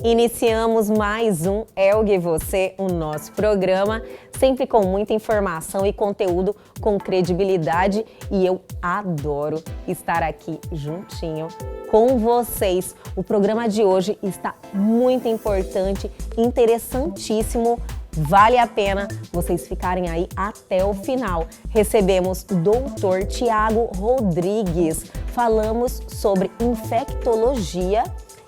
Iniciamos mais um Elgue e Você, o nosso programa, sempre com muita informação e conteúdo com credibilidade, e eu adoro estar aqui juntinho com vocês. O programa de hoje está muito importante, interessantíssimo, vale a pena vocês ficarem aí até o final. Recebemos o Dr. Tiago Rodrigues, falamos sobre infectologia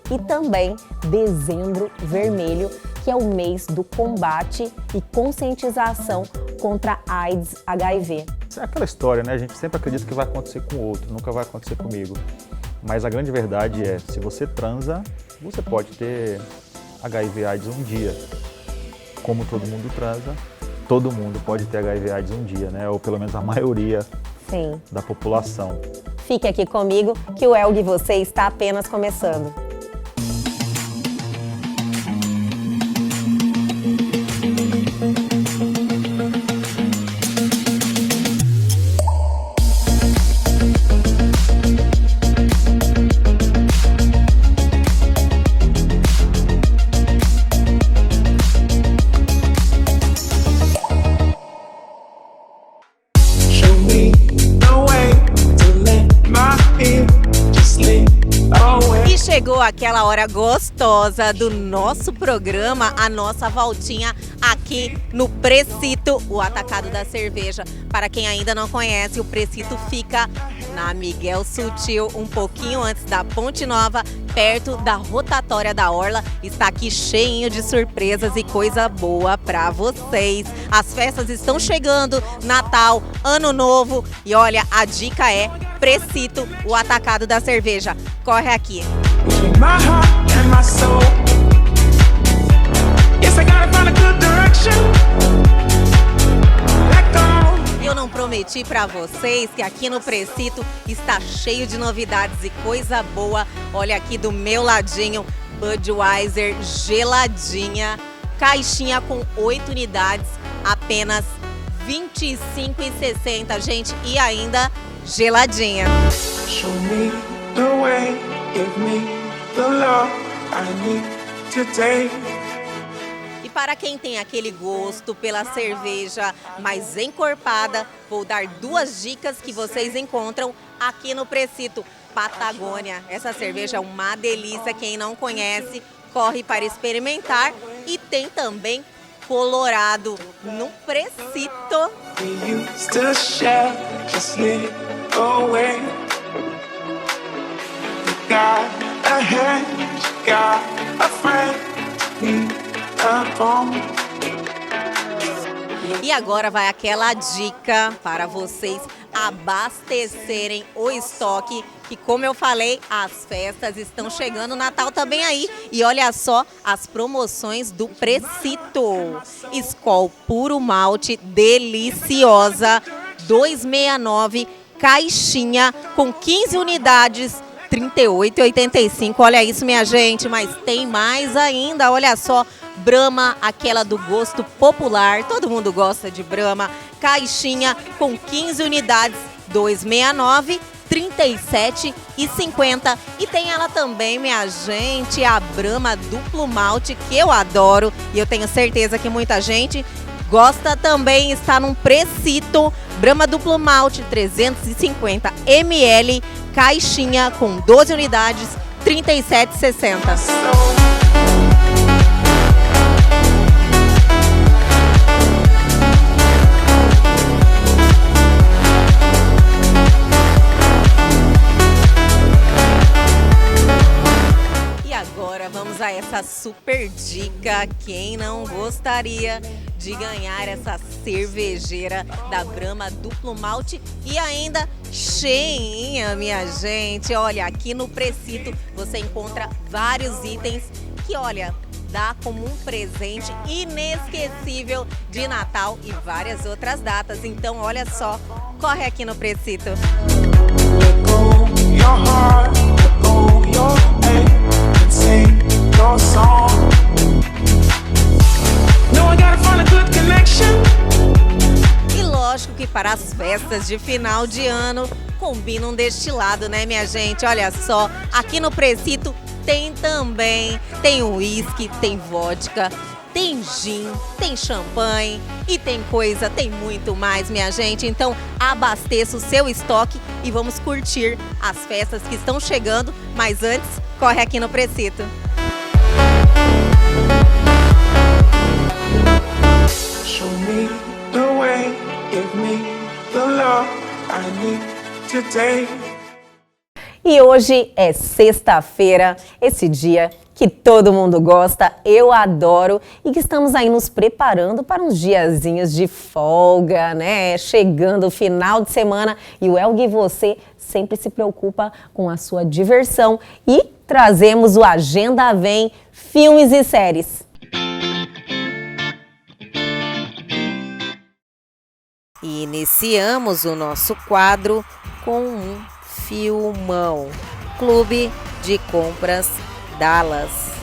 e também Dezembro Vermelho, que é o mês do combate e conscientização contra a AIDS HIV. É aquela história, né? A gente sempre acredita que vai acontecer com o outro, nunca vai acontecer comigo. Mas a grande verdade é, se você transa, você pode ter HIV AIDS um dia. Como todo mundo transa, todo mundo pode ter HIV AIDS um dia, né? Ou pelo menos a maioria da população. Fique aqui comigo que o Elgue e Você está apenas começando. Chegou aquela hora gostosa do nosso programa, a nossa voltinha aqui no Precito, o Atacado da Cerveja. Para quem ainda não conhece, o Precito fica na Miguel Sutil, um pouquinho antes da Ponte Nova, perto da rotatória da Orla. Está aqui cheinho de surpresas e coisa boa para vocês. As festas estão chegando, Natal, Ano Novo, e olha, a dica é Precito, o Atacado da Cerveja. Corre aqui. My heart and my soul. Yes, I gotta find a good direction. Let go. Eu não prometi pra vocês que aqui no Precito está cheio de novidades e coisa boa. Olha aqui do meu ladinho, Budweiser geladinha, caixinha com 8 unidades, apenas R$ 25,60, gente, e ainda geladinha. Show me the way, give me the love I need today. E para quem tem aquele gosto pela cerveja mais encorpada, vou dar 2 dicas que vocês encontram aqui no Precito. Patagônia, essa cerveja é uma delícia, quem não conhece, corre para experimentar. E tem também Colorado no Precito. We used to share, just slip away. Got a hand, got a friend, a home. E agora vai aquela dica para vocês abastecerem o estoque, que como eu falei, as festas estão chegando, o Natal também aí. E olha só as promoções do Precito. Skol Puro Malte, deliciosa, 2,69, caixinha com 15 unidades, R$ 38,85. Olha isso, minha gente, mas tem mais ainda, olha só. Brahma, aquela do gosto popular, todo mundo gosta de Brahma, caixinha com 15 unidades, R$ 2,69, R$ 37,50. E tem ela também, minha gente, a Brahma Duplo Malte, que eu adoro e eu tenho certeza que muita gente gosta também, está num Precito. Brahma Duplo Malte, 350 ml, caixinha com 12 unidades, R$ 37,60. Vamos a essa super dica. Quem não gostaria de ganhar essa cervejeira da Brahma Duplo Malte e ainda cheinha, minha gente? Olha, aqui no Precito você encontra vários itens que, olha, dá como um presente inesquecível de Natal e várias outras datas. Então, olha só, corre aqui no Precito. E lógico que para as festas de final de ano combina um destilado, né, minha gente? Olha só, aqui no Precito tem também. Tem uísque, tem vodka, tem gin, tem champanhe e tem muito mais, minha gente. Então abasteça o seu estoque e vamos curtir as festas que estão chegando. Mas antes, corre aqui no Precito. Show me the way, give me the love I need today. E hoje é sexta-feira, esse dia que todo mundo gosta, eu adoro e que estamos aí nos preparando para uns diazinhos de folga, né? Chegando o final de semana e o Elg e você sempre se preocupa com a sua diversão e trazemos o Agenda Vem Filmes e Séries. E iniciamos o nosso quadro com um filmão, Clube de Compras Dallas.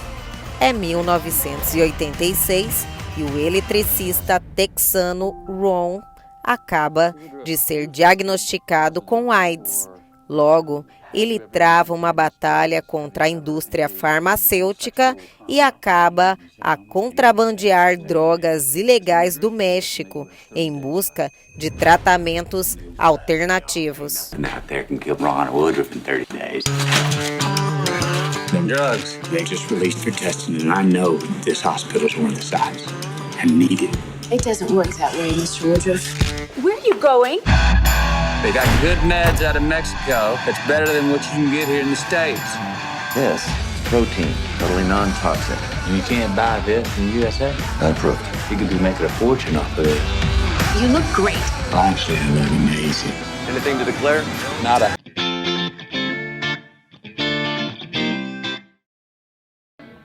É 1986 e o eletricista texano Ron acaba de ser diagnosticado com AIDS. Logo, ele trava uma batalha contra a indústria farmacêutica e acaba a contrabandear drogas ilegais do México em busca de tratamentos alternativos. Them drugs, they just released their testing, and I know this hospital's one of the size. I need it. It doesn't work that way, Mr. Woodruff. Where are you going? They got good meds out of Mexico that's better than what you can get here in the States. This is protein, totally non-toxic. And you can't buy this in the USA. Unapproved. You could be making a fortune off of this. You look great. Actually, I look amazing. Anything to declare? Nada.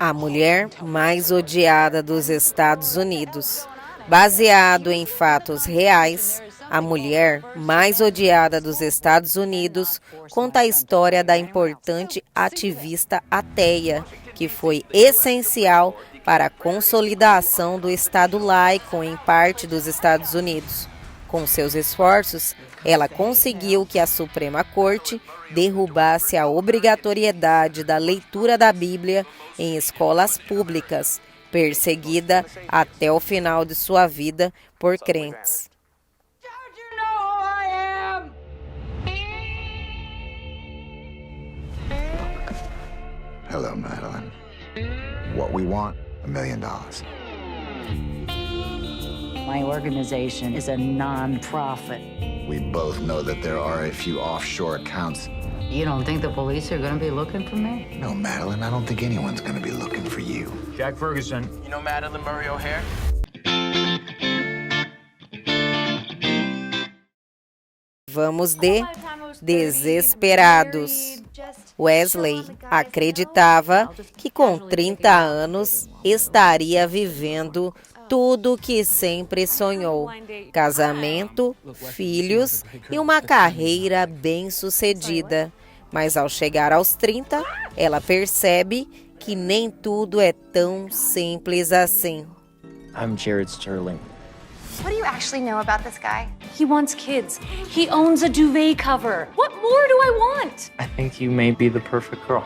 A mulher mais odiada dos Estados Unidos. Baseado em fatos reais, a mulher mais odiada dos Estados Unidos conta a história da importante ativista ateia, que foi essencial para a consolidação do Estado laico em parte dos Estados Unidos. Com seus esforços, ela conseguiu que a Suprema Corte derrubasse a obrigatoriedade da leitura da Bíblia em escolas públicas, perseguida até o final de sua vida por crentes. Hello, Madeline. What we want, $1 million. My organization is a non-profit. We both know that there are a few offshore accounts. You don't think the police are going to be looking for me? No, Madeline, I don't think anyone's going to be looking for you. Jack Ferguson. You know Madeline Murray O'Hare? Vamos de Desesperados. Wesley acreditava que com 30 anos estaria vivendo tudo o que sempre sonhou: casamento, filhos e uma carreira bem-sucedida. Mas ao chegar aos 30, ela percebe que nem tudo é tão simples assim. I'm Jared Sterling. What do you actually know about this guy? He wants kids. He owns a duvet cover. What more do I want? I think you may be the perfect girl.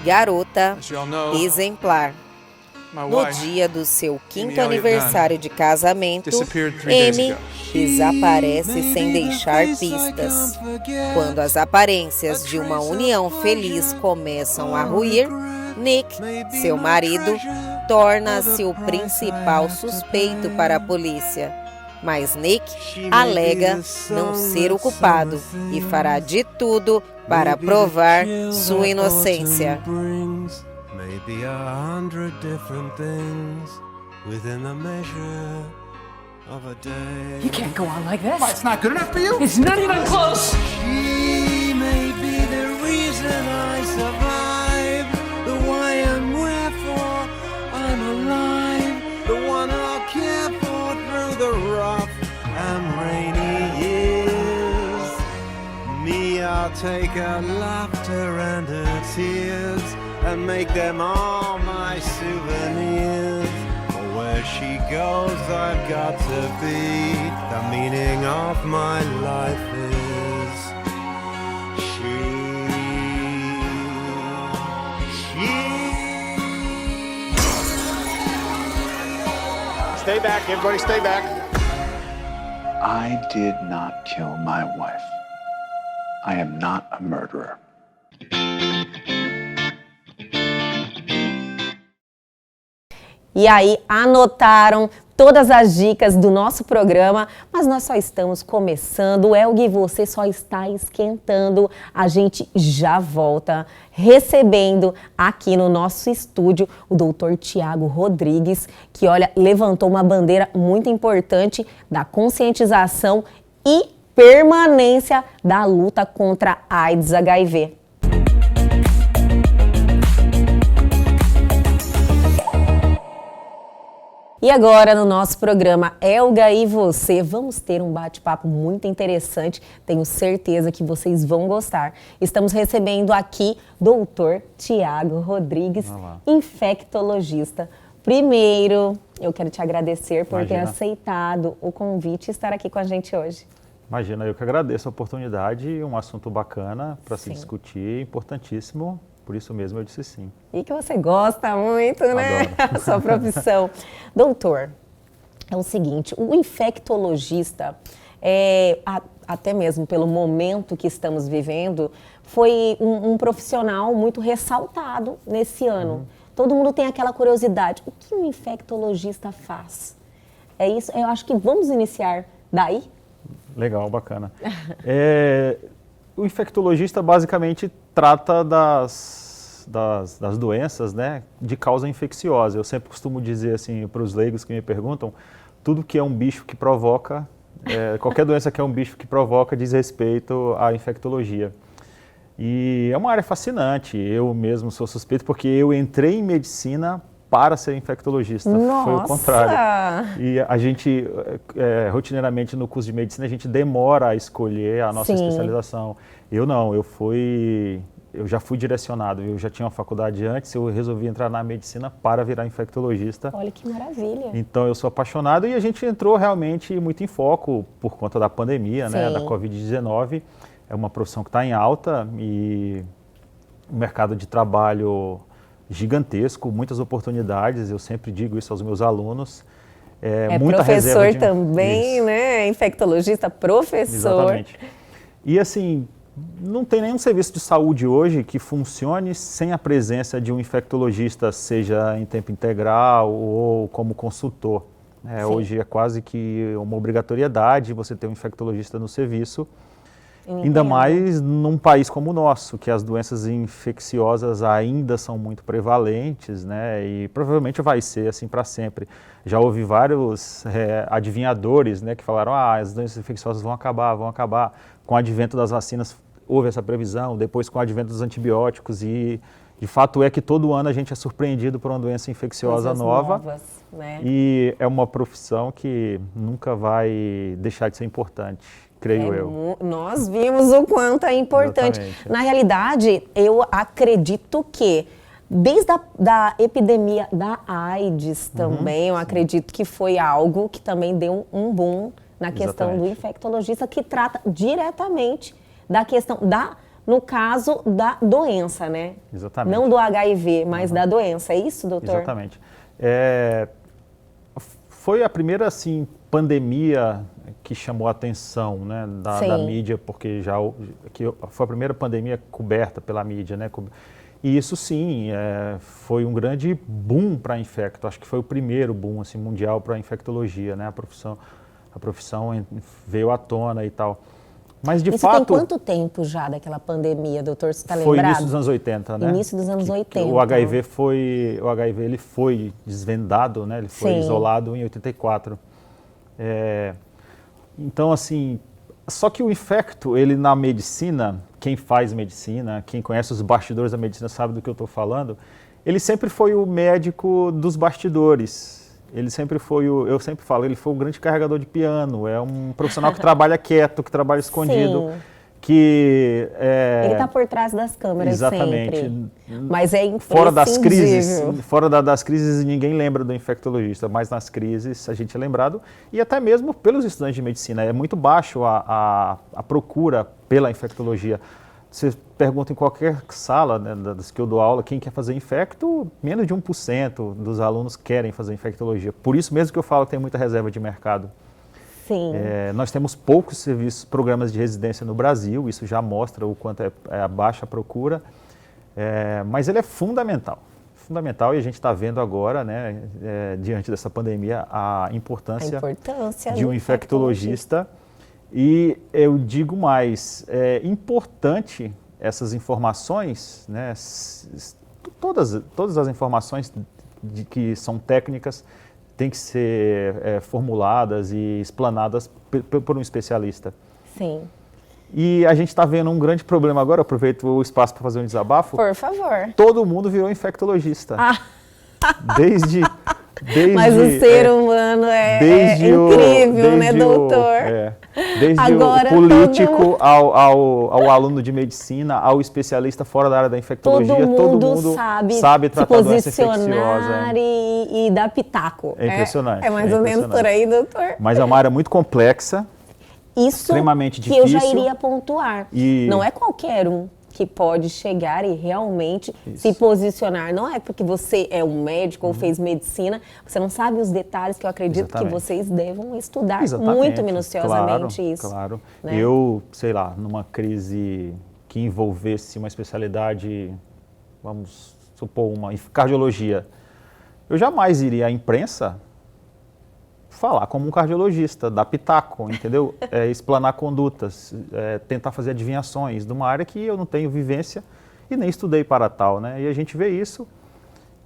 Garota exemplar. No dia do seu 5º aniversário de casamento, Amy desaparece sem deixar pistas. Quando as aparências de uma união feliz começam a ruir, Nick, seu marido, torna-se o principal suspeito para a polícia. Mas Nick alega não ser o culpado e fará de tudo para provar sua inocência. Maybe 100 different things within the measure of a day. You can't go on like this. Why, it's not good enough for you? It's not even close. She may be the reason I survive, the why and wherefore I'm alive, the one I'll care for through the rough and rainy years. Me, I'll take her laughter and her tears and make them all my souvenirs. Where Wherever she goes, I've got to be. The meaning of my life is she. Stay back, everybody stay back. I did not kill my wife. I am not a murderer. E aí, anotaram todas as dicas do nosso programa, mas nós só estamos começando. O Elg, você só está esquentando. A gente já volta recebendo aqui no nosso estúdio o Dr. Tiago Rodrigues, que, olha, levantou uma bandeira muito importante da conscientização e permanência da luta contra a AIDS HIV. E agora, no nosso programa Elga e Você, vamos ter um bate-papo muito interessante. Tenho certeza que vocês vão gostar. Estamos recebendo aqui Dr. Tiago Rodrigues, infectologista. Primeiro, eu quero te agradecer por ter aceitado o convite e estar aqui com a gente hoje. Imagina, eu que agradeço a oportunidade, um assunto bacana para se discutir, importantíssimo. Por isso mesmo eu disse sim. E que você gosta muito, né? A sua profissão. Doutor, é o seguinte, o infectologista, até mesmo pelo momento que estamos vivendo, foi um profissional muito ressaltado nesse ano. Todo mundo tem aquela curiosidade. O que um infectologista faz? É isso? Eu acho que vamos iniciar daí. Legal, bacana. O infectologista basicamente trata das doenças, né, de causa infecciosa. Eu sempre costumo dizer assim para os leigos que me perguntam, tudo que é um bicho que provoca, qualquer doença que é um bicho que provoca diz respeito à infectologia. E é uma área fascinante, eu mesmo sou suspeito porque eu entrei em medicina para ser infectologista. Nossa! Foi o contrário. E a gente, rotineiramente no curso de medicina, a gente demora a escolher a nossa especialização. Eu não, eu já fui direcionado, eu já tinha uma faculdade antes, eu resolvi entrar na medicina para virar infectologista. Olha que maravilha! Então eu sou apaixonado e a gente entrou realmente muito em foco por conta da pandemia, né, da Covid-19. É uma profissão que está em alta e o mercado de trabalho gigantesco, muitas oportunidades, eu sempre digo isso aos meus alunos. Muita professor também, isso. Né? Infectologista, professor. Exatamente. E assim, não tem nenhum serviço de saúde hoje que funcione sem a presença de um infectologista, seja em tempo integral ou como consultor. Hoje é quase que uma obrigatoriedade você ter um infectologista no serviço. Ainda mais num país como o nosso, que as doenças infecciosas ainda são muito prevalentes, né? E provavelmente vai ser assim para sempre. Já houve vários adivinhadores, né, que falaram as doenças infecciosas vão acabar. Com o advento das vacinas houve essa previsão, depois com o advento dos antibióticos e de fato é que todo ano a gente é surpreendido por uma doença infecciosa nova. Né? E é uma profissão que nunca vai deixar de ser importante. Creio eu. Nós vimos o quanto é importante. Exatamente. Na realidade, eu acredito que desde da epidemia da AIDS também, eu acredito que foi algo que também deu um boom na questão do infectologista, que trata diretamente da questão no caso da doença, né? Exatamente. Não do HIV, mas da doença. É isso, doutor? Exatamente. Foi a primeira, assim, pandemia que chamou a atenção, né, da mídia, porque foi a primeira pandemia coberta pela mídia, né? E isso sim, foi um grande boom para a infecto. Acho que foi o primeiro boom assim, mundial para a infectologia, né? A profissão veio à tona e tal. Mas de fato... tem quanto tempo já daquela pandemia, doutor? Você está lembrado? Foi início dos anos 80, né? Início dos anos 80. O HIV ele foi desvendado, né? Ele foi isolado em 84. Então, assim, só que o infecto, ele na medicina, quem faz medicina, quem conhece os bastidores da medicina sabe do que eu estou falando, ele sempre foi o médico dos bastidores. Ele sempre foi eu sempre falo, ele foi o grande carregador de piano, é um profissional que trabalha quieto, que trabalha escondido, que... Ele está por trás das câmeras exatamente. sempre. Mas é Fora das imprescindível. das crises, ninguém lembra do infectologista, mas nas crises a gente é lembrado, e até mesmo pelos estudantes de medicina. É muito baixo a procura pela infectologia. Você pergunta em qualquer sala, né, das que eu dou aula, quem quer fazer infecto, menos de 1% dos alunos querem fazer infectologia. Por isso mesmo que eu falo que tem muita reserva de mercado. Sim. Nós temos poucos serviços, programas de residência no Brasil, isso já mostra o quanto é a baixa procura, mas ele é fundamental, e a gente está vendo agora, né, diante dessa pandemia, a importância de um infectologista. E eu digo mais, é importante essas informações, né, todas as informações que são técnicas, têm que ser formuladas e explanadas por um especialista. Sim. E a gente está vendo um grande problema agora, aproveito o espaço para fazer um desabafo. Por favor. Todo mundo virou infectologista. Desde mas o ser humano é incrível, né, doutor? Desde agora, o político ao aluno de medicina, ao especialista fora da área da infectologia, todo mundo sabe tratar a doença infecciosa. E dar pitaco. É impressionante. É mais ou menos por aí, doutor. Mas é uma área muito complexa, extremamente difícil. Que eu já iria pontuar. Não é qualquer um que pode chegar e realmente se posicionar. Não é porque você é um médico ou fez medicina, você não sabe os detalhes, que eu acredito que vocês devam estudar muito minuciosamente isso. Claro. Né? Eu, sei lá, numa crise que envolvesse uma especialidade, vamos supor, uma cardiologia, eu jamais iria à imprensa falar como um cardiologista, dar pitaco, entendeu? Explanar condutas, tentar fazer adivinhações de uma área que eu não tenho vivência e nem estudei para tal, né? E a gente vê isso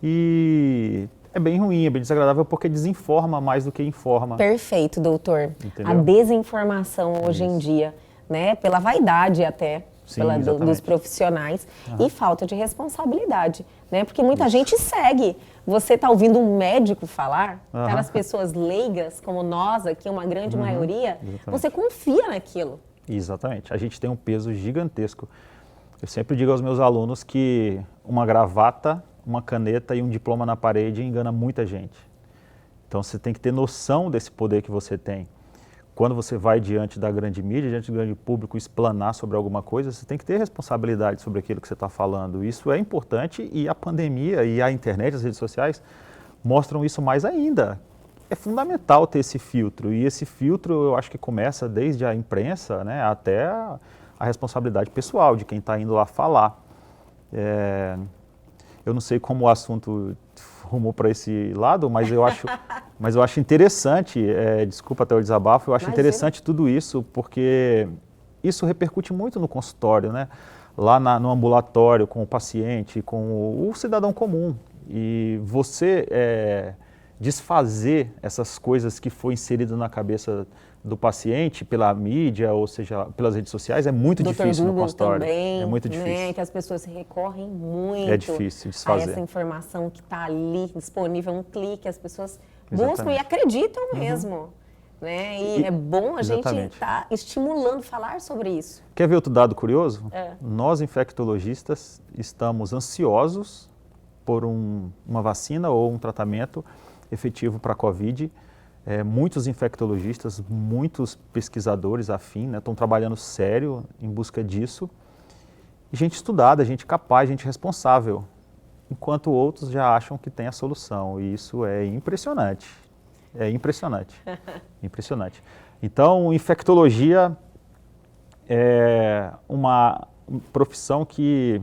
e é bem ruim, é bem desagradável porque desinforma mais do que informa. Perfeito, doutor. Entendeu? A desinformação hoje em dia, né? Pela vaidade até. Sim, dos profissionais e falta de responsabilidade, né? Porque muita gente segue. Você está ouvindo um médico falar, aquelas pessoas leigas como nós aqui, uma grande maioria, você confia naquilo. Exatamente. A gente tem um peso gigantesco. Eu sempre digo aos meus alunos que uma gravata, uma caneta e um diploma na parede engana muita gente. Então você tem que ter noção desse poder que você tem. Quando você vai diante da grande mídia, diante do grande público, explanar sobre alguma coisa, você tem que ter responsabilidade sobre aquilo que você está falando. Isso é importante e a pandemia e a internet, as redes sociais, mostram isso mais ainda. É fundamental ter esse filtro e esse filtro eu acho que começa desde a imprensa, né, até a responsabilidade pessoal de quem está indo lá falar. Eu não sei como o assunto rumou para esse lado, mas eu acho interessante, desculpa até o desabafo, eu acho interessante tudo isso, porque isso repercute muito no consultório, né? Lá no ambulatório, com o paciente, com o cidadão comum. E você desfazer essas coisas que foi inserido na cabeça do paciente pela mídia, ou seja, pelas redes sociais, é muito difícil no consultório. Também, é muito difícil. Né, que as pessoas recorrem muito é difícil desfazer. A essa informação que está ali disponível, um clique, as pessoas buscam e acreditam mesmo. Né? E é bom a gente estar estimulando, falar sobre isso. Quer ver outro dado curioso? Nós, infectologistas, estamos ansiosos por uma vacina ou um tratamento efetivo para a Covid. Muitos infectologistas, muitos pesquisadores afim, né, estão trabalhando sério em busca disso. Gente estudada, gente capaz, gente responsável, enquanto outros já acham que tem a solução. E isso é impressionante. É impressionante. Impressionante. Então, infectologia é uma profissão que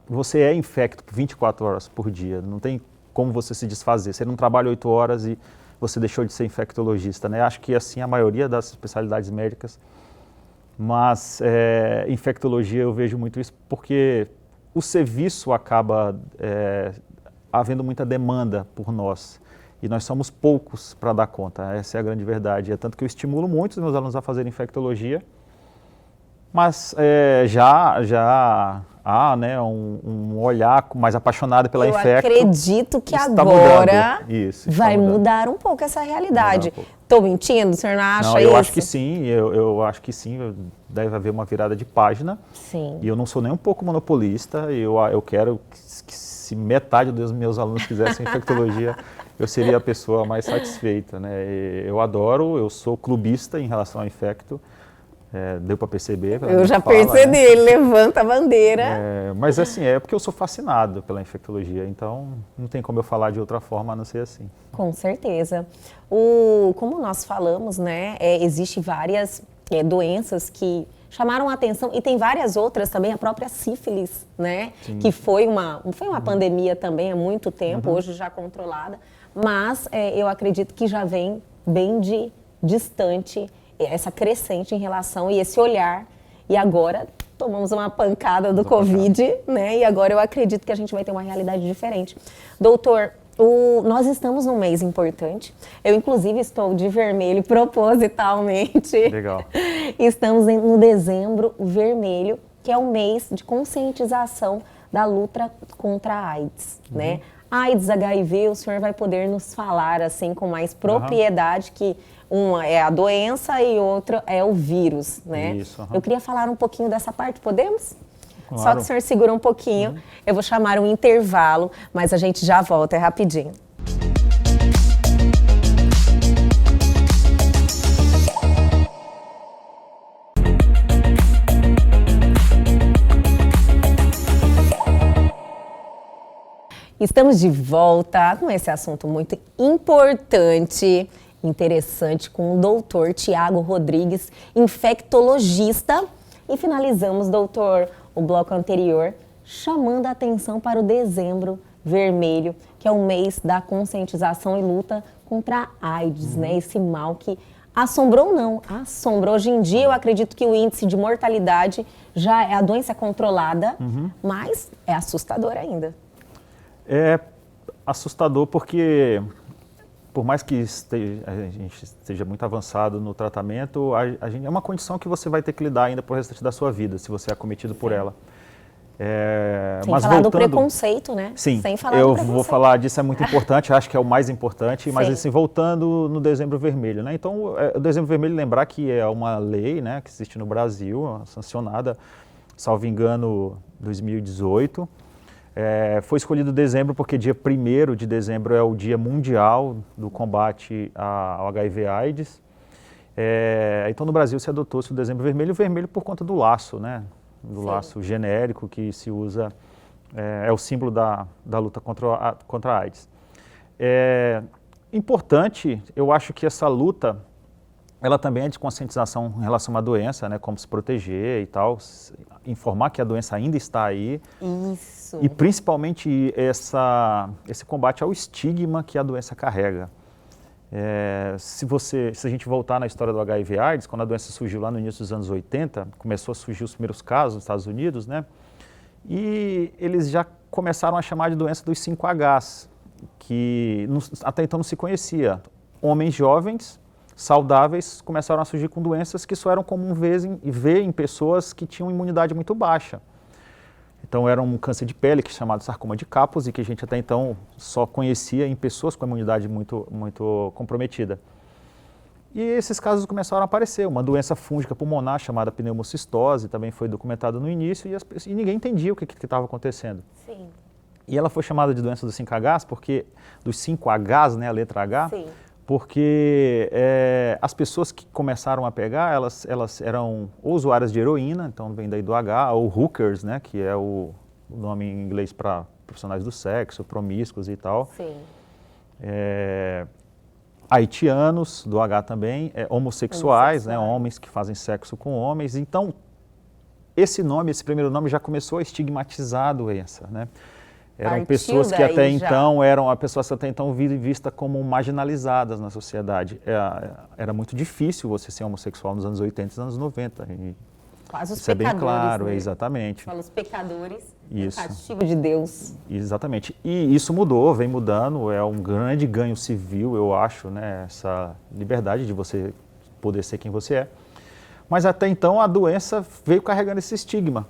você é infecto 24 horas por dia. Não tem como você se desfazer. Você não trabalha 8 horas e você deixou de ser infectologista, né? Acho que assim a maioria das especialidades médicas, mas infectologia eu vejo muito isso porque o serviço acaba havendo muita demanda por nós e nós somos poucos para dar conta, essa é a grande verdade. É tanto que eu estimulo muito os meus alunos a fazerem infectologia, mas já há, né, um olhar mais apaixonado pela infecto. Eu acredito que agora vai mudar um pouco essa realidade. Estou mentindo? O senhor não acha isso? Não, eu acho que sim, eu acho que sim, deve haver uma virada de página. Sim. E eu não sou nem um pouco monopolista, eu quero que se metade dos meus alunos fizessem infectologia, eu seria a pessoa mais satisfeita, né? Eu adoro, eu sou clubista em relação ao infecto. Deu para perceber. Eu já percebi, né? Ele levanta a bandeira. Mas assim, é porque eu sou fascinado pela infectologia, então não tem como eu falar de outra forma a não ser assim. Com certeza. Como nós falamos, né, existe várias doenças que chamaram a atenção e tem várias outras também, a própria sífilis, né, que foi uma pandemia também há muito tempo, hoje já controlada, mas eu acredito que já vem bem distante essa crescente em relação e esse olhar, e agora tomamos uma pancada do Covid, né? E agora eu acredito que a gente vai ter uma realidade diferente. Doutor, nós estamos num mês importante, eu inclusive estou de vermelho propositalmente. Legal. Estamos no Dezembro Vermelho, que é um mês de conscientização da luta contra a AIDS, né? AIDS, HIV, o senhor vai poder nos falar assim com mais propriedade que uma é a doença e outra é o vírus, né? Isso, Eu queria falar um pouquinho dessa parte, podemos? Claro. Só que o senhor segura um pouquinho, eu vou chamar um intervalo, mas a gente já volta, é rapidinho. Estamos de volta com esse assunto muito importante, interessante, com o doutor Tiago Rodrigues, infectologista. E finalizamos, doutor, o bloco anterior, chamando a atenção para o Dezembro Vermelho, que é o mês da conscientização e luta contra a AIDS, né? Esse mal que assombrou, não, assombra. Hoje em dia, eu acredito que o índice de mortalidade a doença é controlada, mas é assustador ainda. É assustador porque, por mais que a gente esteja muito avançado no tratamento, é uma condição que você vai ter que lidar ainda por restante da sua vida, se você é acometido por ela. Sem falar do preconceito, né? Sim, sem falar eu do preconceito. vou falar disso, é muito importante, acho que é o mais importante, mas assim, voltando no Dezembro Vermelho, né? Então, o Dezembro Vermelho, lembrar que é uma lei, né, que existe no Brasil, sancionada, salvo engano, 2018, foi escolhido dezembro porque dia 1º de dezembro é o Dia Mundial do Combate ao HIV/AIDS. Então, no Brasil se adotou-se o Dezembro Vermelho, o vermelho por conta do laço, né? Do laço genérico que se usa, é o símbolo da luta contra a AIDS. Importante, eu acho que essa luta, ela também é de conscientização em relação a uma doença, né? Como se proteger e tal, informar que a doença ainda está aí. Isso. E principalmente esse combate ao estigma que a doença carrega. Se a gente voltar na história do HIV/AIDS, quando a doença surgiu lá no início dos anos 80, começou a surgir os primeiros casos nos Estados Unidos, né? E eles já começaram a chamar de doença dos 5Hs, que até então não se conhecia. Homens jovens, saudáveis, começaram a surgir com doenças que só eram comum ver em pessoas que tinham imunidade muito baixa. Então era um câncer de pele que é chamado sarcoma de Kaposi, que a gente até então só conhecia em pessoas com a imunidade muito, muito comprometida. E esses casos começaram a aparecer. Uma doença fúngica pulmonar chamada pneumocistose também foi documentada no início e ninguém entendia o que estava acontecendo. Sim. E ela foi chamada de doença dos 5Hs, dos 5Hs, né, a letra H, Sim. Porque as pessoas que começaram a pegar, elas eram ou usuárias de heroína, então vem daí do H, ou hookers, né, que é o nome em inglês para profissionais do sexo, promíscuos e tal. Sim. Haitianos, do H também, homossexuais, né, homens que fazem sexo com homens. Então, esse primeiro nome já começou a estigmatizar a doença, né? Eram pessoas que até então vistas como marginalizadas na sociedade. Era muito difícil você ser homossexual nos anos 80 e nos anos 90. Quase os isso pecadores. É bem claro, né? Exatamente. Fala os pecadores, isso. castigo de Deus. Exatamente. E isso mudou, vem mudando, é um grande ganho civil, eu acho, né? Essa liberdade de você poder ser quem você é. Mas até então a doença veio carregando esse estigma.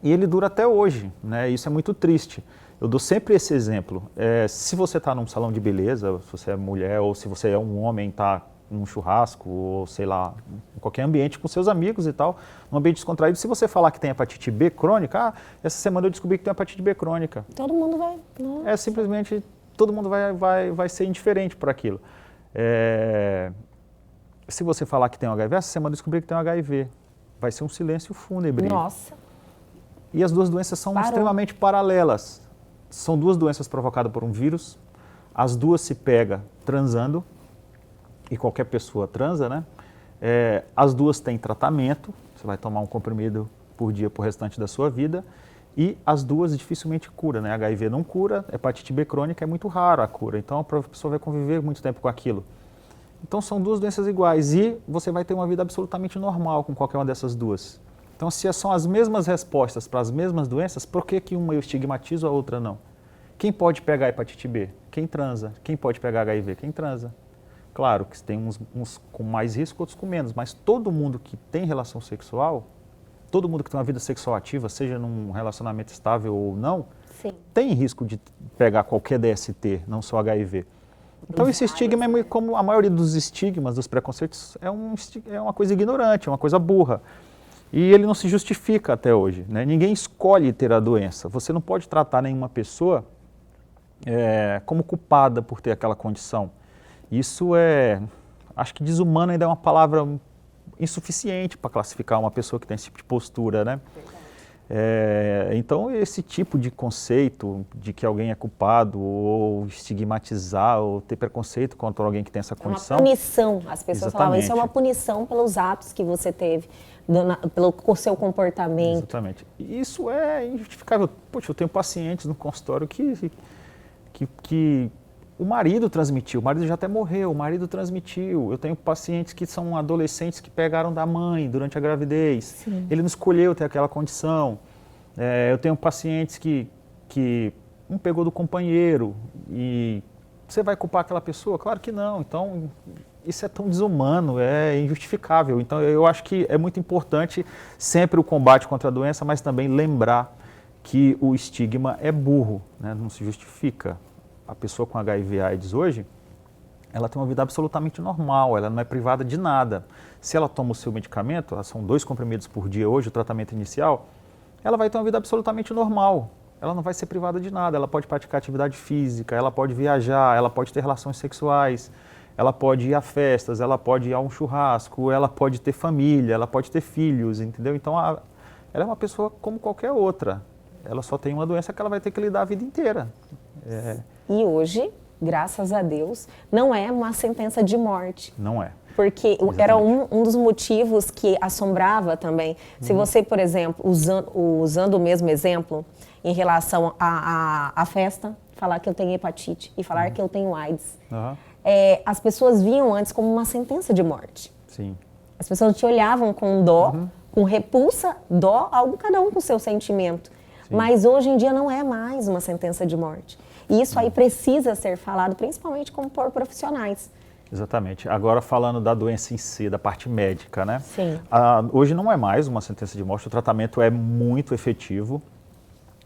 E ele dura até hoje, né? Isso é muito triste. Eu dou sempre esse exemplo. Se você está num salão de beleza, se você é mulher ou se você é um homem, está num churrasco ou sei lá, em qualquer ambiente com seus amigos e tal, num ambiente descontraído, se você falar que tem hepatite B crônica, essa semana eu descobri que tem hepatite B crônica. Todo mundo vai... Nossa. Simplesmente todo mundo vai ser indiferente para aquilo. Se você falar que tem um HIV, essa semana eu descobri que tem um HIV. Vai ser um silêncio fúnebre. Nossa. E as duas doenças são extremamente paralelas. São duas doenças provocadas por um vírus, as duas se pegam transando, e qualquer pessoa transa, né? As duas têm tratamento, você vai tomar um comprimido por dia pro restante da sua vida, e as duas dificilmente curam, né? HIV não cura, hepatite B crônica é muito raro a cura, então a pessoa vai conviver muito tempo com aquilo. Então são duas doenças iguais e você vai ter uma vida absolutamente normal com qualquer uma dessas duas. Então, se são as mesmas respostas para as mesmas doenças, por que uma eu estigmatizo, a outra não? Quem pode pegar hepatite B? Quem transa. Quem pode pegar HIV? Quem transa. Claro que tem uns com mais risco, outros com menos, mas todo mundo que tem relação sexual, todo mundo que tem uma vida sexual ativa, seja num relacionamento estável ou não, Sim. tem risco de pegar qualquer DST, não só HIV. Então, esse estigma, como a maioria dos estigmas, dos preconceitos, é uma coisa ignorante, é uma coisa burra. E ele não se justifica até hoje, né? Ninguém escolhe ter a doença. Você não pode tratar nenhuma pessoa como culpada por ter aquela condição. Isso acho que desumano ainda é uma palavra insuficiente para classificar uma pessoa que tem esse tipo de postura, né? Então, esse tipo de conceito de que alguém é culpado ou estigmatizar ou ter preconceito contra alguém que tem essa condição... É uma punição, as pessoas falavam, isso é uma punição pelos atos que você teve, pelo seu comportamento. Exatamente. Isso é injustificável. Poxa, eu tenho pacientes no consultório que o marido transmitiu, o marido já até morreu, o marido transmitiu. Eu tenho pacientes que são adolescentes que pegaram da mãe durante a gravidez. Sim. Ele não escolheu ter aquela condição. Eu tenho pacientes que um pegou do companheiro e você vai culpar aquela pessoa? Claro que não. Então, isso é tão desumano, é injustificável. Então, eu acho que é muito importante sempre o combate contra a doença, mas também lembrar que o estigma é burro, né? Não se justifica. A pessoa com HIV/AIDS hoje, ela tem uma vida absolutamente normal, ela não é privada de nada. Se ela toma o seu medicamento, são 2 comprimidos por dia hoje, o tratamento inicial, ela vai ter uma vida absolutamente normal. Ela não vai ser privada de nada, ela pode praticar atividade física, ela pode viajar, ela pode ter relações sexuais, ela pode ir a festas, ela pode ir a um churrasco, ela pode ter família, ela pode ter filhos, entendeu? Então, ela é uma pessoa como qualquer outra. Ela só tem uma doença que ela vai ter que lidar a vida inteira. E hoje, graças a Deus, não é uma sentença de morte. Não é. Porque era um dos motivos que assombrava também. Se você, por exemplo, usando o mesmo exemplo em relação à festa, falar que eu tenho hepatite e falar que eu tenho AIDS, as pessoas viam antes como uma sentença de morte. Sim. As pessoas te olhavam com dó, com repulsa, dó, cada um com o seu sentimento. Sim. Mas hoje em dia não é mais uma sentença de morte. E isso aí precisa ser falado, principalmente por profissionais. Exatamente. Agora falando da doença em si, da parte médica, né? Sim. Hoje não é mais uma sentença de morte, o tratamento é muito efetivo.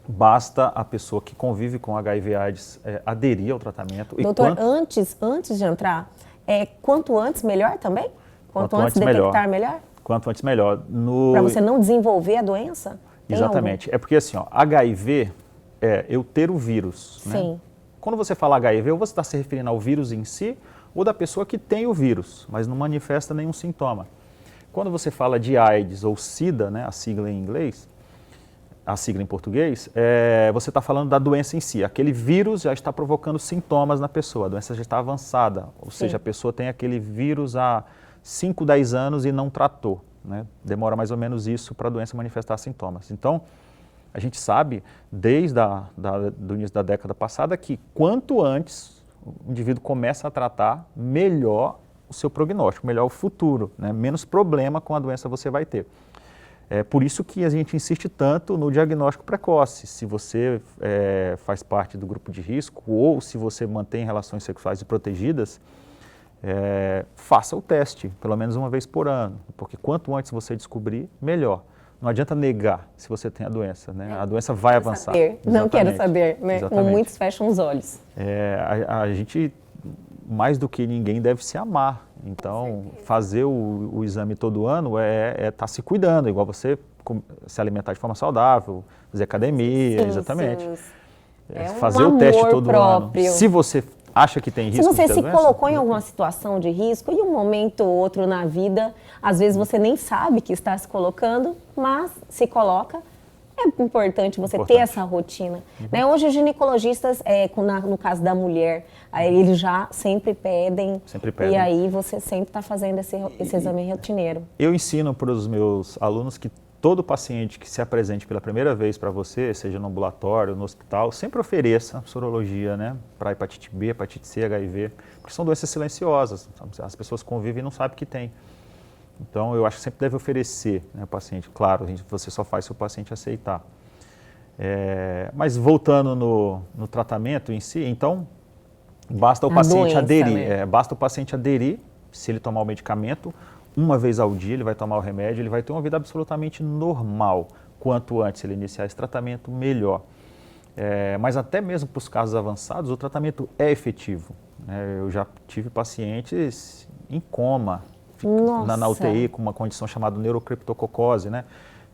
Basta a pessoa que convive com HIV/AIDS aderir ao tratamento. Doutor, antes de entrar, quanto antes melhor também? Quanto antes detectar melhor? Quanto antes melhor. Para você não desenvolver a doença? Exatamente. É porque assim, HIV eu ter o vírus. Sim. Né? Quando você fala HIV, ou você está se referindo ao vírus em si, ou da pessoa que tem o vírus, mas não manifesta nenhum sintoma. Quando você fala de AIDS ou SIDA, né, a sigla em inglês, a sigla em português, você está falando da doença em si. Aquele vírus já está provocando sintomas na pessoa, a doença já está avançada, ou seja, a pessoa tem aquele vírus há 5, 10 anos e não tratou. Né? Demora mais ou menos isso para a doença manifestar sintomas. Então, a gente sabe, desde do início da década passada, que quanto antes o indivíduo começa a tratar, melhor o seu prognóstico, melhor o futuro, né? Menos problema com a doença você vai ter. É por isso que a gente insiste tanto no diagnóstico precoce. Se você faz parte do grupo de risco ou se você mantém relações sexuais protegidas, faça o teste, pelo menos uma vez por ano, porque quanto antes você descobrir, melhor. Não adianta negar se você tem a doença, né? A doença vai avançar. Não quero saber, né? Exatamente. Muitos fecham os olhos. A gente, mais do que ninguém, deve se amar. Então, fazer o exame todo ano é estar se cuidando, igual você se alimentar de forma saudável, fazer academia, Sim, exatamente. sim. Fazer o teste todo próprio. ano. Se você acha que tem risco se você de ter se doença, colocou em alguma situação de risco, e um momento ou outro na vida, às vezes você nem sabe que está se colocando, mas se coloca, é importante você ter essa rotina. Né? Hoje os ginecologistas, no caso da mulher, eles já sempre pedem. E aí você sempre está fazendo esse exame rotineiro. Eu ensino para os meus alunos que todo paciente que se apresente pela primeira vez para você, seja no ambulatório, no hospital, sempre ofereça sorologia, né? Para hepatite B, hepatite C, HIV, porque são doenças silenciosas, as pessoas convivem e não sabem que tem. Então, eu acho que sempre deve oferecer, né, ao paciente. Claro, você só faz se o paciente aceitar. Mas voltando no tratamento em si, então, basta o paciente aderir. Né? Basta o paciente aderir, se ele tomar o medicamento, uma vez ao dia ele vai tomar o remédio, ele vai ter uma vida absolutamente normal. Quanto antes ele iniciar esse tratamento, melhor. Mas até mesmo para os casos avançados, o tratamento é efetivo. Eu já tive pacientes em coma, na UTI, com uma condição chamada neurocriptococose, né?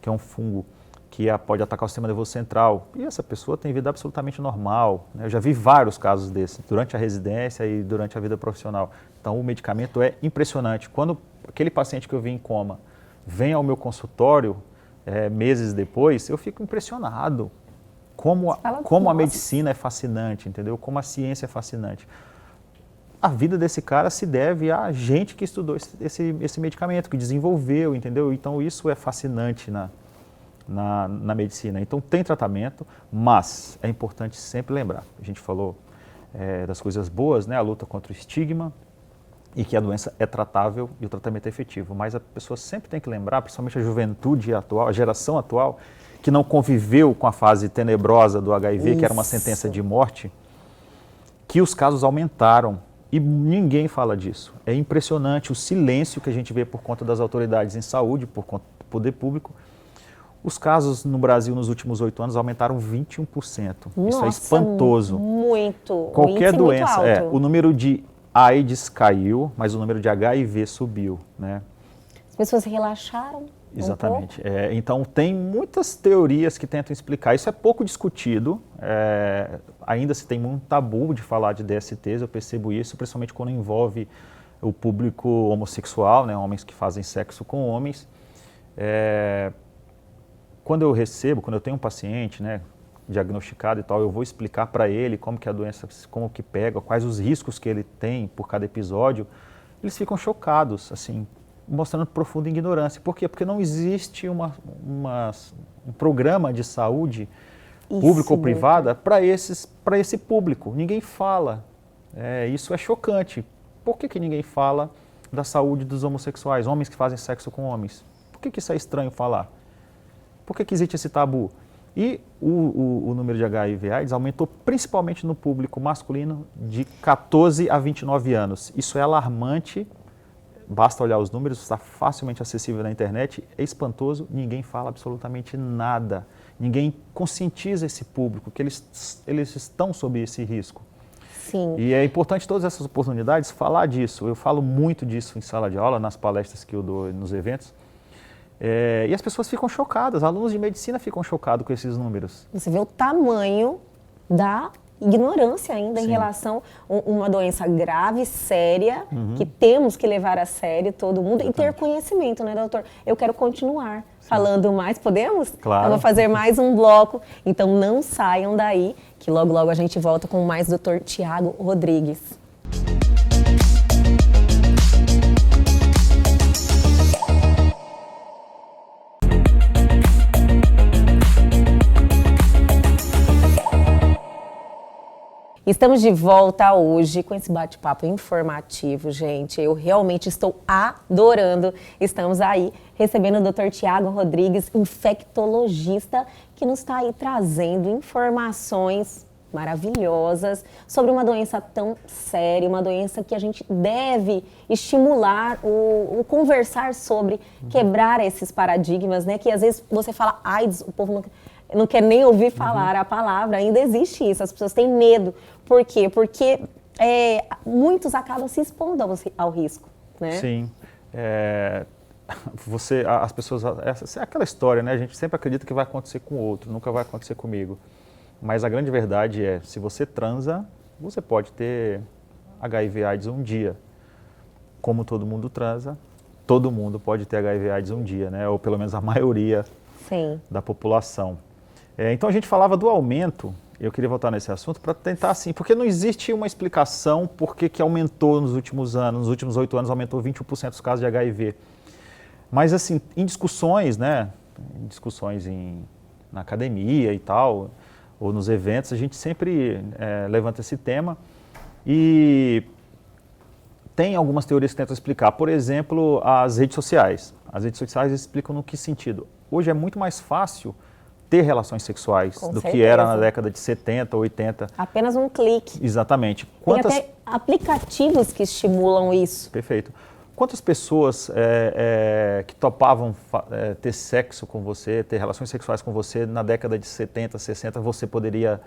Que é um fungo que pode atacar o sistema nervoso central. E essa pessoa tem vida absolutamente normal. Né? Eu já vi vários casos desses, durante a residência e durante a vida profissional. Então, o medicamento é impressionante. Quando aquele paciente que eu vi em coma vem ao meu consultório, meses depois, eu fico impressionado. Como a medicina é fascinante, entendeu? Como a ciência é fascinante. A vida desse cara se deve a gente que estudou esse medicamento, que desenvolveu, entendeu? Então, isso é fascinante na medicina. Então, tem tratamento, mas é importante sempre lembrar. A gente falou das coisas boas, né? A luta contra o estigma e que a doença é tratável e o tratamento é efetivo. Mas a pessoa sempre tem que lembrar, principalmente a juventude atual, a geração atual, que não conviveu com a fase tenebrosa do HIV, que era uma sentença de morte, que os casos aumentaram. E ninguém fala disso. É impressionante o silêncio que a gente vê por conta das autoridades em saúde, por conta do poder público. Os casos no Brasil nos últimos 8 anos aumentaram 21%. Nossa, isso é espantoso. Muito. Qualquer doença. O número de AIDS caiu, mas o número de HIV subiu, né? As pessoas relaxaram. Exatamente. Então, tem muitas teorias que tentam explicar. Isso é pouco discutido. Ainda se tem muito tabu de falar de DSTs, eu percebo isso, principalmente quando envolve o público homossexual, né, homens que fazem sexo com homens. Quando eu tenho um paciente, né, diagnosticado e tal, eu vou explicar para ele como que a doença, como que pega, quais os riscos que ele tem por cada episódio. Eles ficam chocados, assim, mostrando profunda ignorância. Por quê? Porque não existe um programa de saúde pública ou privada para esse público. Ninguém fala. Isso é chocante. Por que ninguém fala da saúde dos homossexuais, homens que fazem sexo com homens? Por que isso é estranho falar? Por que existe esse tabu? E o número de HIV/AIDS aumentou principalmente no público masculino de 14 a 29 anos. Isso é alarmante. Basta olhar os números, está facilmente acessível na internet, é espantoso, ninguém fala absolutamente nada. Ninguém conscientiza esse público que eles estão sob esse risco. Sim. E é importante todas essas oportunidades falar disso. Eu falo muito disso em sala de aula, nas palestras que eu dou nos eventos. E as pessoas ficam chocadas, alunos de medicina ficam chocados com esses números. Você vê o tamanho da ignorância ainda em relação a uma doença grave, séria, que temos que levar a sério todo mundo e ter conhecimento, né, doutor? Eu quero continuar falando mais, podemos? Claro. Eu vou fazer mais um bloco, então não saiam daí, que logo logo a gente volta com mais doutor Tiago Rodrigues. Estamos de volta hoje com esse bate-papo informativo, gente. Eu realmente estou adorando. Estamos aí recebendo o Dr. Tiago Rodrigues, infectologista, que nos está aí trazendo informações maravilhosas sobre uma doença tão séria, uma doença que a gente deve estimular o conversar sobre, quebrar esses paradigmas, né? Que às vezes você fala AIDS, o povo não quer nem ouvir falar a palavra, ainda existe isso, as pessoas têm medo. Por quê? Porque muitos acabam se expondo ao risco, né? Sim. As pessoas, essa é aquela história, né? A gente sempre acredita que vai acontecer com o outro, nunca vai acontecer comigo. Mas a grande verdade é, se você transa, você pode ter HIV/AIDS um dia. Como todo mundo transa, todo mundo pode ter HIV/AIDS um dia, né? Ou pelo menos a maioria da população. Então a gente falava do aumento, eu queria voltar nesse assunto para tentar assim, porque não existe uma explicação por que aumentou nos últimos anos, nos últimos 8 anos aumentou 21% dos casos de HIV. Mas assim, em discussões, né? Em discussões na academia e tal, ou nos eventos, a gente sempre levanta esse tema e tem algumas teorias que tentam explicar. Por exemplo, as redes sociais. As redes sociais explicam no que sentido? Hoje é muito mais fácil ter relações sexuais do que era na década de 70, 80. Apenas um clique. Exatamente. Tem até aplicativos que estimulam isso. Perfeito. Quantas pessoas que topavam ter sexo com você, ter relações sexuais com você na década de 70, 60, você poderia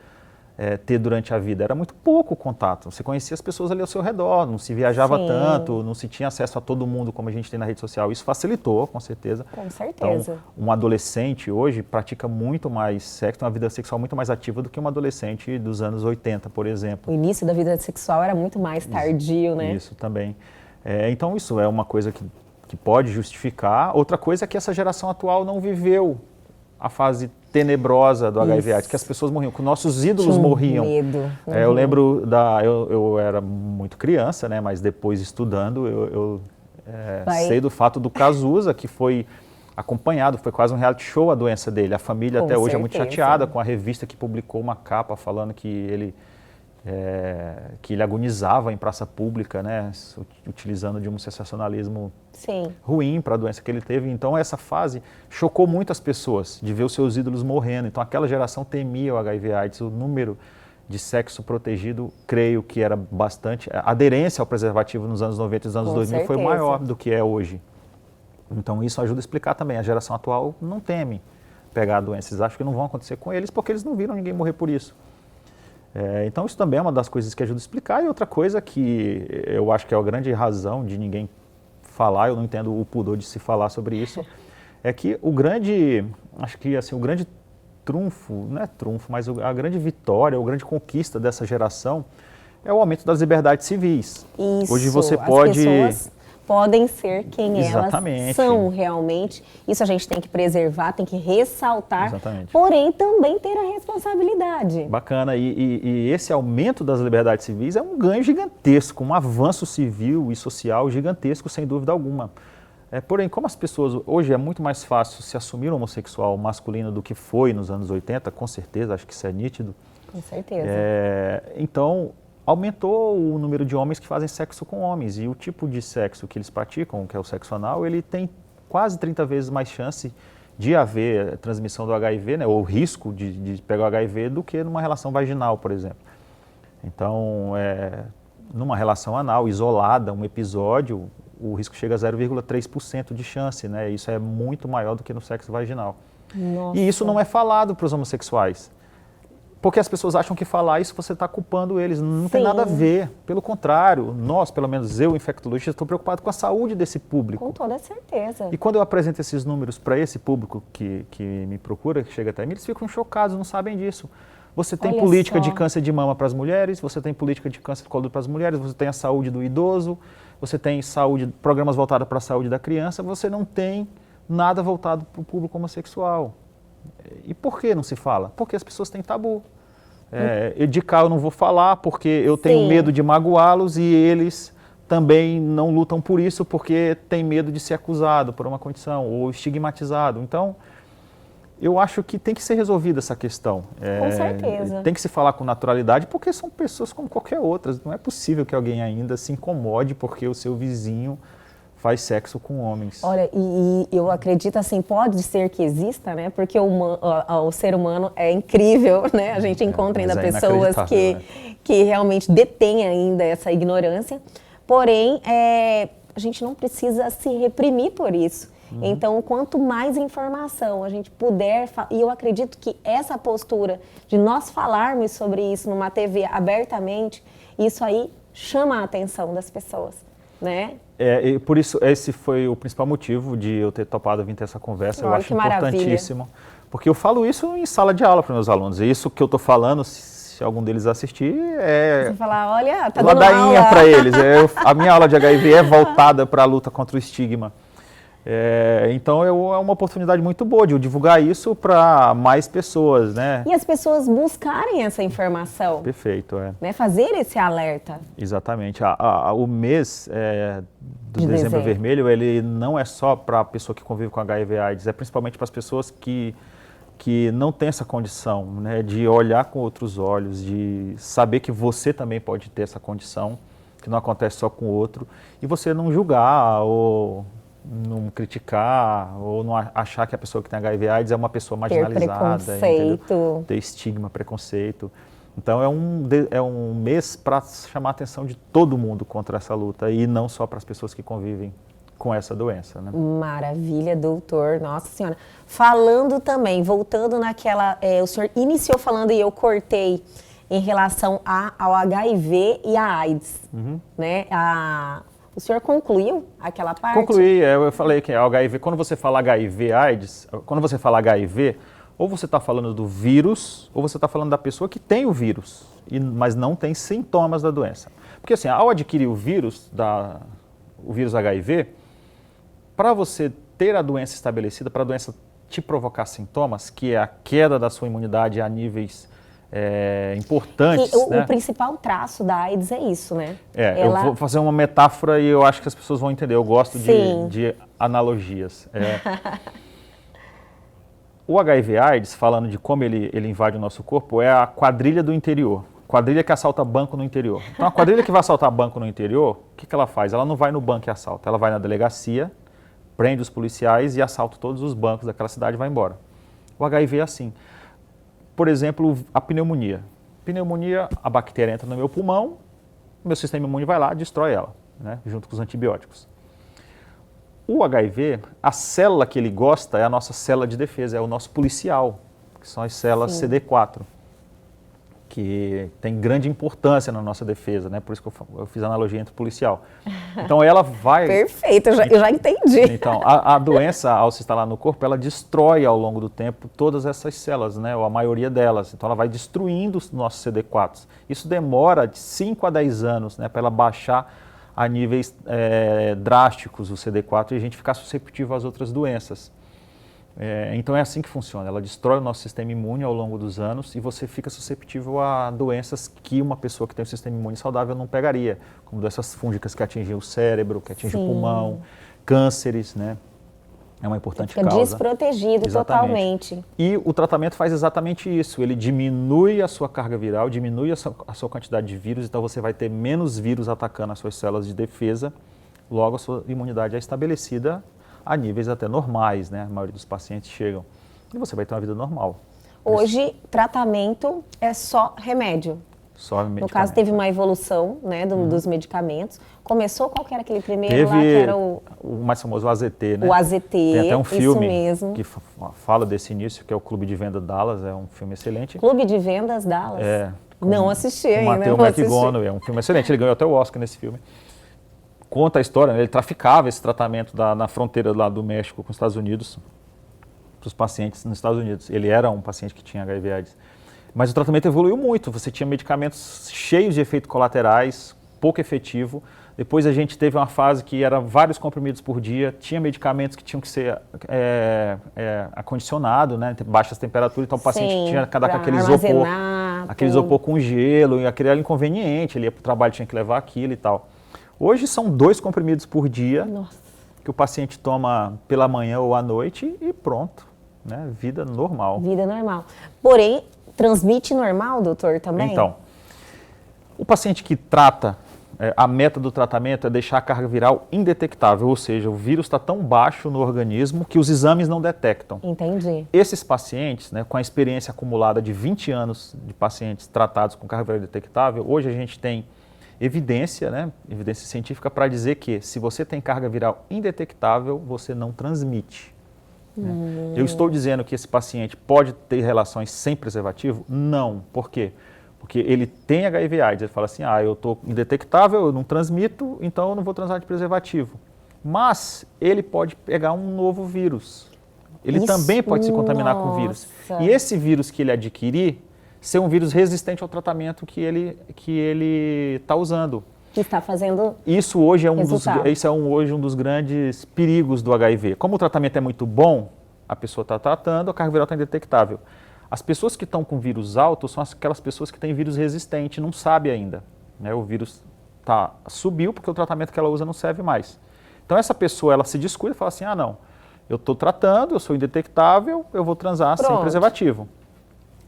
ter durante a vida? Era muito pouco o contato. Você conhecia as pessoas ali ao seu redor, não se viajava tanto, não se tinha acesso a todo mundo como a gente tem na rede social. Isso facilitou, com certeza. Com certeza. Então, um adolescente hoje pratica muito mais sexo, tem uma vida sexual muito mais ativa do que um adolescente dos anos 80, por exemplo. O início da vida sexual era muito mais tardio, né? Isso também. Então isso é uma coisa que pode justificar. Outra coisa é que essa geração atual não viveu a fase tenebrosa do HIV/AIDS, que as pessoas morriam, que nossos ídolos morriam. Medo. Eu lembro eu era muito criança, né? Mas depois estudando eu sei do fato do Cazuza, que foi acompanhado, foi quase um reality show a doença dele. A família até hoje é muito chateada com a revista que publicou uma capa falando que ele agonizava em praça pública, né, utilizando de um sensacionalismo ruim para a doença que ele teve. Então essa fase chocou muito as pessoas, de ver os seus ídolos morrendo. Então aquela geração temia o HIV/AIDS, o número de sexo protegido, creio que era bastante... A aderência ao preservativo nos anos 90 e nos anos 2000 foi maior do que é hoje. Então isso ajuda a explicar também. A geração atual não teme pegar a doença. Eles acham que não vão acontecer com eles porque eles não viram ninguém morrer por isso. Então isso também é uma das coisas que ajuda a explicar. E outra coisa que eu acho que é a grande razão de ninguém falar, eu não entendo o pudor de se falar sobre isso, é que o grande trunfo, não é trunfo, mas a grande vitória, a grande conquista dessa geração é o aumento das liberdades civis. Isso, hoje você pode... pessoas podem ser quem Exatamente. Elas são realmente. Isso a gente tem que preservar, tem que ressaltar, Exatamente. Porém também ter a responsabilidade. Bacana, e esse aumento das liberdades civis é um ganho gigantesco, um avanço civil e social gigantesco, sem dúvida alguma. Porém, como as pessoas, hoje é muito mais fácil se assumir homossexual masculino do que foi nos anos 80, com certeza, acho que isso é nítido. Com certeza. Então, aumentou o número de homens que fazem sexo com homens, e o tipo de sexo que eles praticam, que é o sexo anal, ele tem quase 30 vezes mais chance de haver transmissão do HIV, né, ou risco de pegar o HIV, do que numa relação vaginal, por exemplo. Então, numa relação anal isolada, um episódio, o risco chega a 0,3% de chance, né? Isso é muito maior do que no sexo vaginal. Nossa. E isso não é falado para os homossexuais. Porque as pessoas acham que falar isso você está culpando eles. Não tem nada a ver. Pelo contrário, nós, pelo menos eu, infectologista, estou preocupado com a saúde desse público. Com toda certeza. E quando eu apresento esses números para esse público que me procura, que chega até mim, eles ficam chocados, não sabem disso. Você tem política de câncer de mama para as mulheres, você tem política de câncer de colo para as mulheres, você tem a saúde do idoso, você tem programas voltados para a saúde da criança, você não tem nada voltado para o público homossexual. E por que não se fala? Porque as pessoas têm tabu. De cá eu não vou falar porque eu tenho medo de magoá-los, e eles também não lutam por isso porque têm medo de ser acusado por uma condição ou estigmatizado. Então, eu acho que tem que ser resolvida essa questão. Com certeza. Tem que se falar com naturalidade, porque são pessoas como qualquer outra. Não é possível que alguém ainda se incomode porque o seu vizinho faz sexo com homens. Olha, e eu acredito assim, pode ser que exista, né? Porque o ser humano é incrível, né? A gente encontra ainda pessoas que realmente detêm ainda essa ignorância. Porém, a gente não precisa se reprimir por isso. Então, quanto mais informação a gente puder, e eu acredito que essa postura de nós falarmos sobre isso numa TV abertamente, isso aí chama a atenção das pessoas, né? E por isso, esse foi o principal motivo de eu ter topado vir ter essa conversa. Eu acho importantíssimo. Porque eu falo isso em sala de aula para meus alunos. E isso que eu estou falando, se algum deles assistir, Você falar, olha, tá dando ladainha aula para eles. A minha aula de HIV é voltada para a luta contra o estigma. Então é uma oportunidade muito boa de eu divulgar isso para mais pessoas, né? E as pessoas buscarem essa informação. Perfeito, né? Fazer esse alerta. Exatamente. O mês do Dezembro Vermelho, ele não é só para a pessoa que convive com HIV/AIDS, é principalmente para as pessoas que não têm essa condição, né? De olhar com outros olhos, de saber que você também pode ter essa condição, que não acontece só com o outro, e você não julgar ou não criticar ou não achar que a pessoa que tem HIV/AIDS é uma pessoa marginalizada, preconceito, ter estigma, preconceito. Então é um mês para chamar a atenção de todo mundo contra essa luta e não só para as pessoas que convivem com essa doença, né? Maravilha, doutor. Nossa Senhora. Falando também, voltando naquela, o senhor iniciou falando e eu cortei em relação ao HIV e a AIDS, né? O senhor concluiu aquela parte? Concluí, eu falei que o HIV, quando você fala HIV/AIDS, quando você fala HIV, ou você está falando do vírus, ou você está falando da pessoa que tem o vírus, mas não tem sintomas da doença. Porque assim, ao adquirir o vírus HIV, para você ter a doença estabelecida, para a doença te provocar sintomas, que é a queda da sua imunidade a níveis importantes. O principal traço da AIDS é isso, né? Eu vou fazer uma metáfora e eu acho que as pessoas vão entender. Eu gosto de analogias. O HIV/AIDS, falando de como ele invade o nosso corpo, é a quadrilha do interior. Quadrilha que assalta banco no interior. Então, a quadrilha que vai assaltar banco no interior, o que ela faz? Ela não vai no banco e assalta. Ela vai na delegacia, prende os policiais e assalta todos os bancos daquela cidade e vai embora. O HIV é assim. Por exemplo, a pneumonia. Pneumonia, a bactéria entra no meu pulmão, meu sistema imune vai lá e destrói ela, né, junto com os antibióticos. O HIV, a célula que ele gosta é a nossa célula de defesa, é o nosso policial, que são as células CD4, que tem grande importância na nossa defesa, né? Por isso que eu fiz a analogia entre policial. Então ela vai... Perfeito, eu já entendi. Então, a doença, ao se instalar no corpo, ela destrói ao longo do tempo todas essas células, né? Ou a maioria delas. Então ela vai destruindo os nossos CD4. Isso demora de 5 a 10 anos, né? Para ela baixar a níveis drásticos o CD4 e a gente ficar suscetível às outras doenças. Então é assim que funciona, ela destrói o nosso sistema imune ao longo dos anos e você fica suscetível a doenças que uma pessoa que tem um sistema imune saudável não pegaria, como doenças fúngicas que atingem o cérebro, que atingem o pulmão, cânceres, né? É uma importante causa. Fica desprotegido totalmente. E o tratamento faz exatamente isso, ele diminui a sua carga viral, diminui a sua quantidade de vírus, então você vai ter menos vírus atacando as suas células de defesa, logo a sua imunidade é estabelecida a níveis até normais, né? A maioria dos pacientes chegam. E você vai ter uma vida normal. Hoje, tratamento é só remédio. Só medicamento. No caso, teve uma evolução, né, dos medicamentos. Começou, qual que era aquele primeiro lá, que era o mais famoso, o AZT, né? O AZT, tem até um filme mesmo. Que fala desse início, que é o Clube de Vendas Dallas, é um filme excelente. Clube de Vendas Dallas? Não assisti ainda. Matthew McConaughey, é um filme excelente, ele ganhou até o Oscar nesse filme. Conta a história, né? Ele traficava esse tratamento na fronteira lá do México com os Estados Unidos, para os pacientes nos Estados Unidos. Ele era um paciente que tinha HIV/AIDS. Mas o tratamento evoluiu muito, você tinha medicamentos cheios de efeitos colaterais, pouco efetivo. Depois a gente teve uma fase que era vários comprimidos por dia, tinha medicamentos que tinham que ser acondicionados, né? Baixas temperaturas, então o paciente tinha que dar com aquele isopor com gelo, e aquele era inconveniente, ele ia para o trabalho, tinha que levar aquilo e tal. Hoje são 2 comprimidos por dia, que o paciente toma pela manhã ou à noite e pronto, né? Vida normal. Vida normal. Porém, transmite normal, doutor, também? Então, o paciente que trata a meta do tratamento é deixar a carga viral indetectável, ou seja, o vírus está tão baixo no organismo que os exames não detectam. Entendi. Esses pacientes, né, com a experiência acumulada de 20 anos de pacientes tratados com carga viral indetectável, hoje a gente tem evidência, né, evidência científica para dizer que se você tem carga viral indetectável, você não transmite. Né? Eu estou dizendo que esse paciente pode ter relações sem preservativo? Não. Por quê? Porque ele tem HIV/AIDS, ele fala assim, eu estou indetectável, eu não transmito, então eu não vou transar de preservativo. Mas ele pode pegar um novo vírus. Ele também pode se contaminar com o vírus. E esse vírus que ele adquirir, ser um vírus resistente ao tratamento que ele está usando. Que está fazendo Isso hoje é hoje um dos grandes perigos do HIV. Como o tratamento é muito bom, a pessoa está tratando, a carga viral está indetectável. As pessoas que estão com vírus alto são aquelas pessoas que têm vírus resistente, não sabe ainda. Né? O vírus subiu porque o tratamento que ela usa não serve mais. Então essa pessoa, ela se descuida e fala assim, não, eu estou tratando, eu sou indetectável, eu vou transar sem preservativo.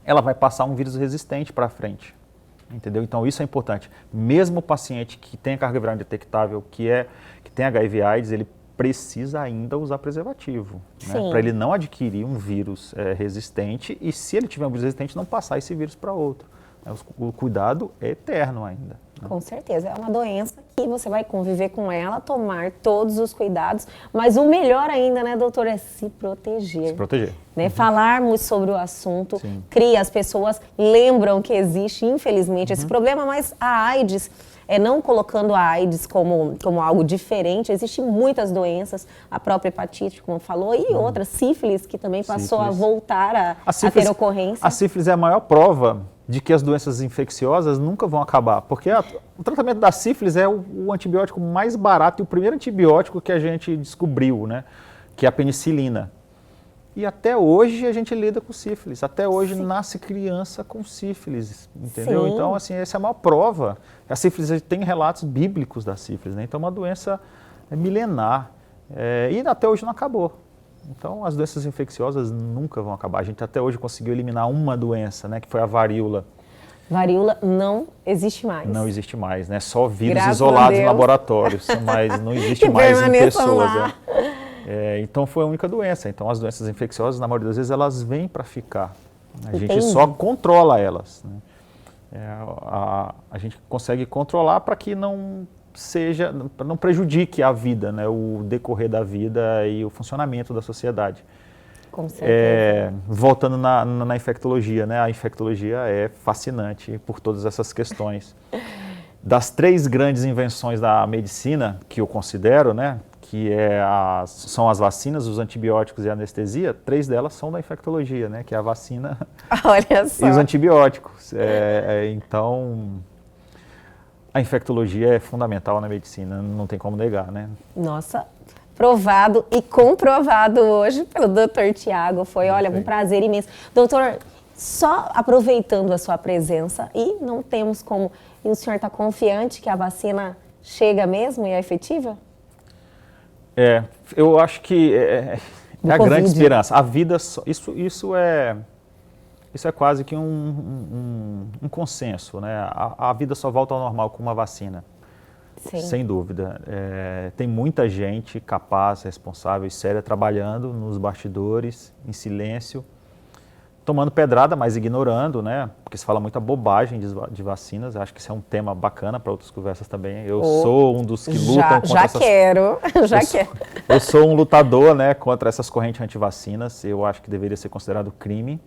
Ela vai passar um vírus resistente para frente. Entendeu? Então isso é importante. Mesmo o paciente que tem a carga viral indetectável, que tem HIV/AIDS, ele precisa ainda usar preservativo, né? Para ele não adquirir um vírus resistente e, se ele tiver um vírus resistente, não passar esse vírus para outro. O cuidado é eterno ainda. Né? Com certeza, é uma doença que você vai conviver com ela, tomar todos os cuidados, mas o melhor ainda, né, doutor, é se proteger. Se proteger. Né? Falarmos sobre o assunto, as pessoas lembram que existe, infelizmente, esse problema, mas a AIDS... não colocando a AIDS como algo diferente, existem muitas doenças, a própria hepatite, como falou, e outras, sífilis, que também passou a voltar a ter ocorrência. A sífilis é a maior prova de que as doenças infecciosas nunca vão acabar, porque o tratamento da sífilis é o antibiótico mais barato e o primeiro antibiótico que a gente descobriu, né, que é a penicilina. E até hoje a gente lida com sífilis, até hoje nasce criança com sífilis, entendeu? Sim. Então, assim, essa é a maior prova. A sífilis, tem relatos bíblicos da sífilis, né? Então é uma doença milenar e até hoje não acabou. Então as doenças infecciosas nunca vão acabar. A gente até hoje conseguiu eliminar uma doença, né? Que foi a varíola. Varíola não existe mais. Não existe mais, né? Só vírus isolados em laboratórios, mas não existe mais em pessoas. Né? Então foi a única doença. Então as doenças infecciosas, na maioria das vezes, elas vêm para ficar. A gente só controla elas. Né? A gente consegue controlar para que não prejudique a vida, né? O decorrer da vida e o funcionamento da sociedade. Com certeza. Voltando na infectologia, né? A infectologia é fascinante por todas essas questões. Das 3 grandes invenções da medicina, que eu considero, né? Que são as vacinas, os antibióticos e a anestesia, 3 delas são da infectologia, né? Que é a vacina e os antibióticos. Então, a infectologia é fundamental na medicina, não tem como negar, né? Nossa, provado e comprovado hoje pelo Dr. Tiago. Foi, olha, um prazer imenso. Doutor, só aproveitando a sua presença, e não temos como... E o senhor está confiante que a vacina chega mesmo e é efetiva? Eu acho que é a grande esperança. A vida, isso é quase que um consenso, né? A vida só volta ao normal com uma vacina. Sim. Sem dúvida. Tem muita gente capaz, responsável e séria trabalhando nos bastidores, em silêncio, tomando pedrada, mas ignorando, né? Porque se fala muita bobagem de vacinas. Acho que isso é um tema bacana para outras conversas também. Eu sou um dos que lutam contra essas... quero. Eu sou um lutador, né, contra essas correntes antivacinas. Eu acho que deveria ser considerado crime.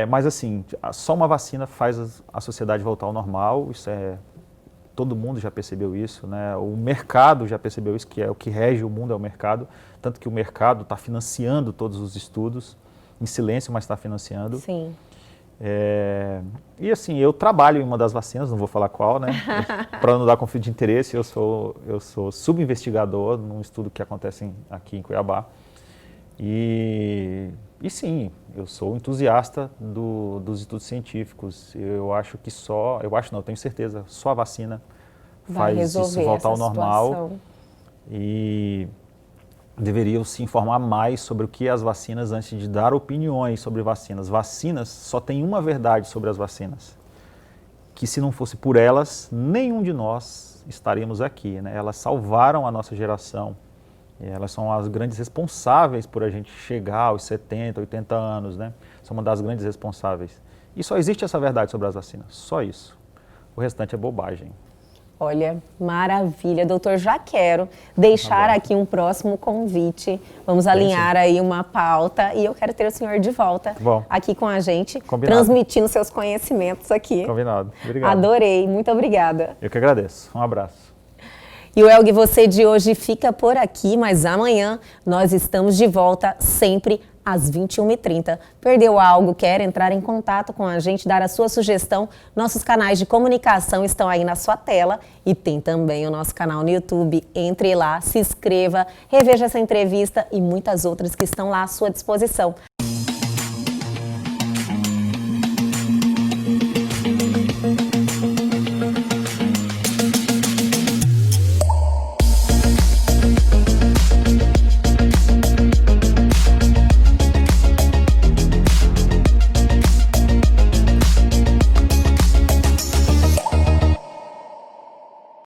Mas assim, só uma vacina faz a sociedade voltar ao normal. Todo mundo já percebeu isso, né? O mercado já percebeu isso, que é o que rege o mundo, é o mercado. Tanto que o mercado está financiando todos os estudos, em silêncio, mas está financiando. Sim. E assim, eu trabalho em uma das vacinas, não vou falar qual, né? Para não dar conflito de interesse, eu sou subinvestigador num estudo que acontece aqui em Cuiabá. E sim, eu sou entusiasta dos estudos científicos. Eu acho que eu tenho certeza, só a vacina faz isso voltar ao normal. E deveriam se informar mais sobre o que é as vacinas antes de dar opiniões sobre vacinas. Vacinas, só tem uma verdade sobre as vacinas, que se não fosse por elas, nenhum de nós estaríamos aqui, né? Elas salvaram a nossa geração. E elas são as grandes responsáveis por a gente chegar aos 70, 80 anos, né? São uma das grandes responsáveis. E só existe essa verdade sobre as vacinas, só isso. O restante é bobagem. Olha, maravilha. Doutor, já quero deixar aqui um próximo convite. Vamos alinhar aí uma pauta e eu quero ter o senhor de volta aqui com a gente, transmitindo seus conhecimentos aqui. Combinado. Obrigado. Adorei. Muito obrigada. Eu que agradeço. Um abraço. E o Elg, você de hoje fica por aqui, mas amanhã nós estamos de volta sempre às 21h30. Perdeu algo, quer entrar em contato com a gente, dar a sua sugestão? Nossos canais de comunicação estão aí na sua tela e tem também o nosso canal no YouTube. Entre lá, se inscreva, reveja essa entrevista e muitas outras que estão lá à sua disposição.